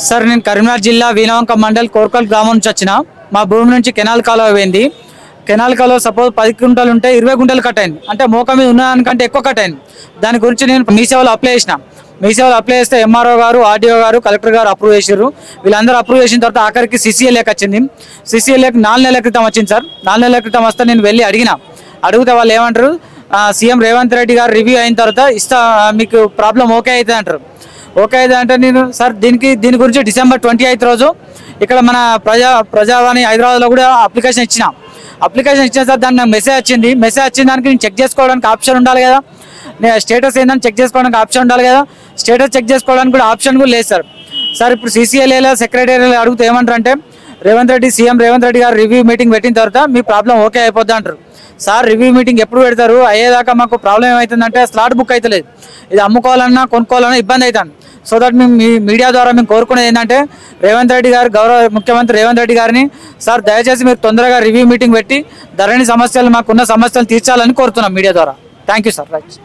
Sir నేను కరీంనగర్ జిల్లా వీణవంక మండల్ కోర్కల్ గ్రామం నుంచి వచ్చిన. మా భూమి నుంచి కెనాల్ కాలువ పోయింది. కెనాల్ కాలువ సపోజ్ 10 గుంటలు ఉంటే 20 గుంటలు కట్ అయింది. అంటే మోక మీద ఉన్నదానికంటే ఎక్కువ కట్ అయింది. దాని గురించి నేను మీ సేవలో అప్లై చేసిన. మీ సేవలో అప్లై చేస్తే ఎంఆర్ఓ గారు, ఆర్డీఓ గారు, కలెక్టర్ గారు అప్రూవ్ చేసారు. వీళ్ళందరూ అప్రూవ్ చేసిన తర్వాత ఆఖరికి సిసిఎల్ఏకి వచ్చింది. సిసిఎల్ఏకి 4 నెలల క్రితం వచ్చింది సార్. 4 నెలల క్రితం వస్తే నేను వెళ్ళి అడిగితే వాళ్ళు ఏమంటారు, సీఎం రేవంత్ రెడ్డి గారు రివ్యూ అయిన తర్వాత మీకు ప్రాబ్లం ఓకే అవుతుంది అంటారు. ఓకే అయితే అంటే నేను సార్ దీని గురించి December 28 రోజు ఇక్కడ మన ప్రజావాణి హైదరాబాద్లో కూడా అప్లికేషన్ ఇచ్చిన సార్. దానికి నాకు మెసేజ్ వచ్చింది దానికి నేను చెక్ చేసుకోవడానికి ఆప్షన్ ఉండాలి కదా, నేను స్టేటస్ ఏందని చెక్ చేసుకోవడానికి ఆప్షన్ ఉండాలి కదా. స్టేటస్ చెక్ చేసుకోవడానికి కూడా ఆప్షన్ కూడా లేదు సార్. ఇప్పుడు CCLAలో సెక్రటరీలో అడిగితే ఏమంటారు అంటే సీఎం రేవంత్ రెడ్డి గారు రివ్యూ మీటింగ్ పెట్టిన తర్వాత మీ ప్రాబ్లం ఓకే అయిపోద్ది అంటారు. సార్ రివ్యూ మీటింగ్ ఎప్పుడు పెడతారు? అయ్యేదాకా మాకు ప్రాబ్లం ఏమవుతుందంటే స్లాట్ బుక్ అవుతలేదు. ఇది అమ్ముకోవాలన్నా కొనుక్కోవాలన్నా ఇబ్బంది అవుతుంది. సో దట్ మేము మీడియా ద్వారా మేము కోరుకునేది ఏంటంటే గౌరవ ముఖ్యమంత్రి రేవంత్ రెడ్డి గారిని, సార్ దయచేసి మీరు తొందరగా రివ్యూ మీటింగ్ పెట్టి ధరణి సమస్యలు, మాకున్న సమస్యలు తీర్చాలని కోరుతున్నాం మీడియా ద్వారా. Thank you sir. రైట్.